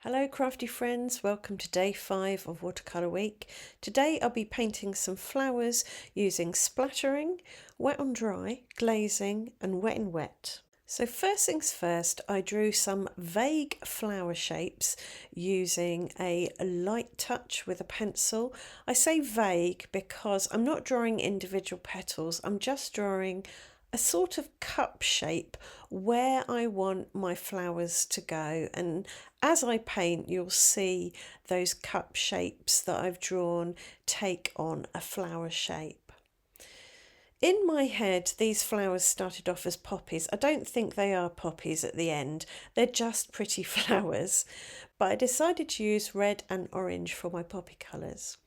Hello crafty friends, welcome to day 5 of Watercolour Week. Today I'll be painting some flowers using splattering, wet on dry, glazing and wet in wet. So first things first, I drew some vague flower shapes using a light touch with a pencil. I say vague because I'm not drawing individual petals, I'm just drawing a sort of cup shape where I want my flowers to go, and as I paint you'll see those cup shapes that I've drawn take on a flower shape. In my head, these flowers started off as poppies. I don't think they are poppies at the end. They're just pretty flowers. But I decided to use red and orange for my poppy colours.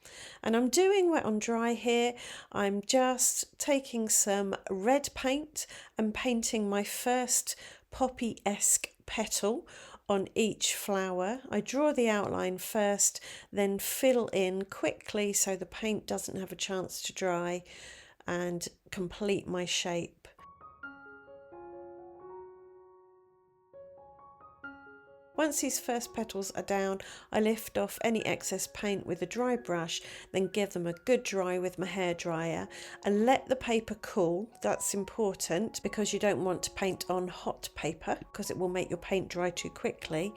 And I'm doing wet on dry here. I'm just taking some red paint and painting my first poppy-esque petal on each flower. I draw the outline first, then fill in quickly so the paint doesn't have a chance to dry, and complete my shape. Once these first petals are down, I lift off any excess paint with a dry brush, then give them a good dry with my hairdryer and let the paper cool. That's important because you don't want to paint on hot paper because it will make your paint dry too quickly.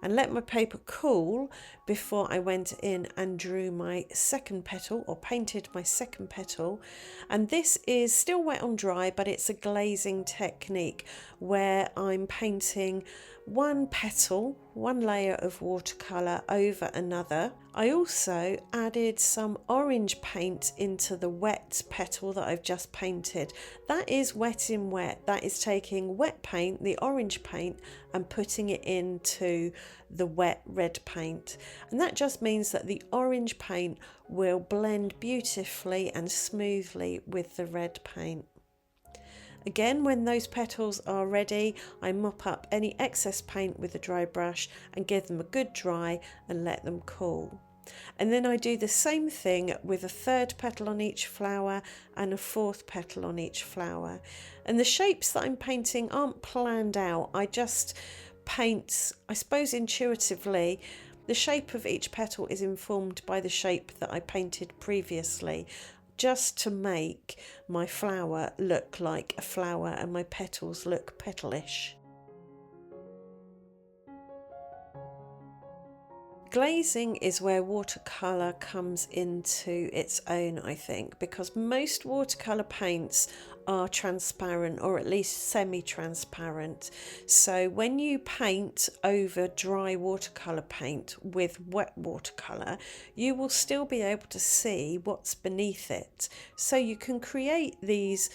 And let my paper cool before I went in and drew my second petal, or painted my second petal. And this is still wet on dry, but it's a glazing technique where I'm painting one petal, one layer of watercolour over another. I also added some orange paint into the wet petal that I've just painted. That is wet in wet. That is taking wet paint, the orange paint, and putting it into the wet red paint. And that just means that the orange paint will blend beautifully and smoothly with the red paint. Again, when those petals are ready, I mop up any excess paint with a dry brush and give them a good dry and let them cool. And then I do the same thing with a third petal on each flower and a fourth petal on each flower. And the shapes that I'm painting aren't planned out. I just paint, I suppose intuitively. The shape of each petal is informed by the shape that I painted previously, just to make my flower look like a flower and my petals look petalish. Glazing is where watercolour comes into its own, I think, because most watercolour paints are transparent, or at least semi-transparent. So when you paint over dry watercolour paint with wet watercolour, you will still be able to see what's beneath it. So you can create these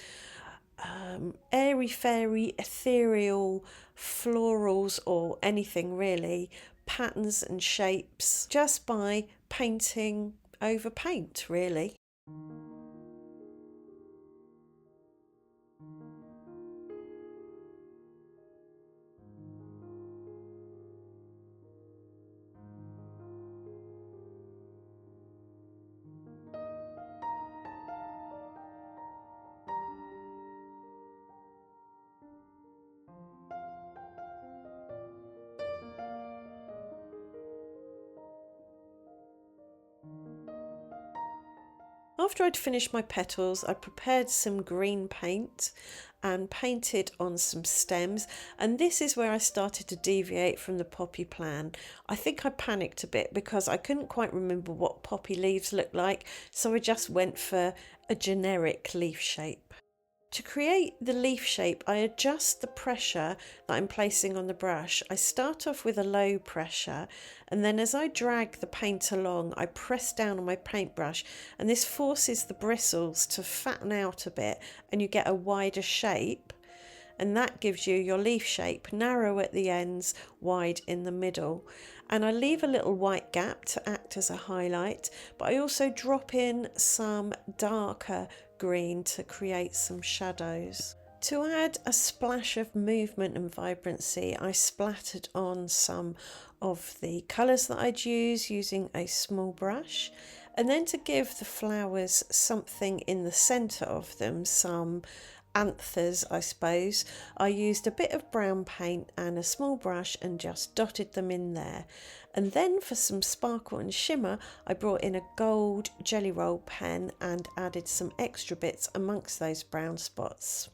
airy-fairy, ethereal florals, or anything really, patterns and shapes, just by painting over paint, really. After I'd finished my petals, I prepared some green paint and painted on some stems, and this is where I started to deviate from the poppy plan. I think I panicked a bit because I couldn't quite remember what poppy leaves look like, so I just went for a generic leaf shape. To create the leaf shape, I adjust the pressure that I'm placing on the brush. I start off with a low pressure, and then as I drag the paint along, I press down on my paintbrush, and this forces the bristles to fatten out a bit, and you get a wider shape, and that gives you your leaf shape, narrow at the ends, wide in the middle. And I leave a little white gap to act as a highlight, but I also drop in some darker green to create some shadows. To add a splash of movement and vibrancy, I splattered on some of the colours that I'd use using a small brush. And then to give the flowers something in the centre of them, some anthers, I suppose, I used a bit of brown paint and a small brush and just dotted them in there. And then for some sparkle and shimmer, I brought in a gold jelly roll pen and added some extra bits amongst those brown spots.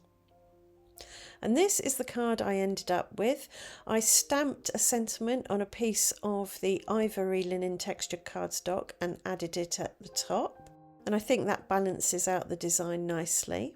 And this is the card I ended up with. I stamped a sentiment on a piece of the ivory linen textured cardstock and added it at the top. And I think that balances out the design nicely.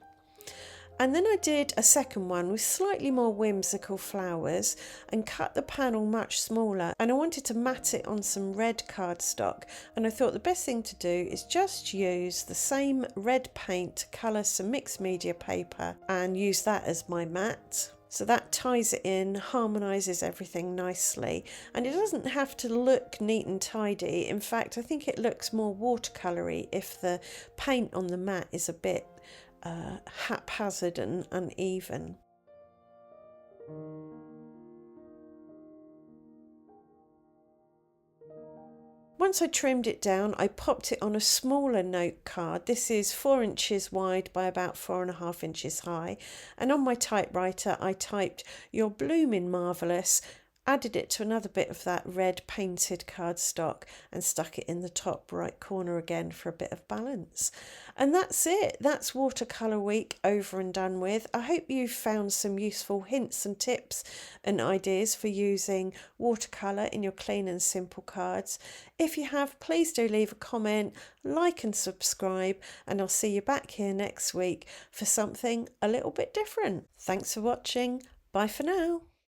And then I did a second one with slightly more whimsical flowers and cut the panel much smaller, and I wanted to mat it on some red cardstock, and I thought the best thing to do is just use the same red paint to colour some mixed media paper and use that as my mat. So that ties it in, harmonises everything nicely, and it doesn't have to look neat and tidy. In fact, I think it looks more watercolory if the paint on the mat is a bit haphazard and uneven. Once I trimmed it down, I popped it on a smaller note card. This is 4 inches wide by about 4.5 inches high. And on my typewriter, I typed "You're blooming marvellous," added it to another bit of that red painted cardstock and stuck it in the top right corner again for a bit of balance. And that's it. That's Watercolour Week over and done with. I hope you've found some useful hints and tips and ideas for using watercolour in your clean and simple cards. If you have, please do leave a comment, like and subscribe, and I'll see you back here next week for something a little bit different. Thanks for watching. Bye for now.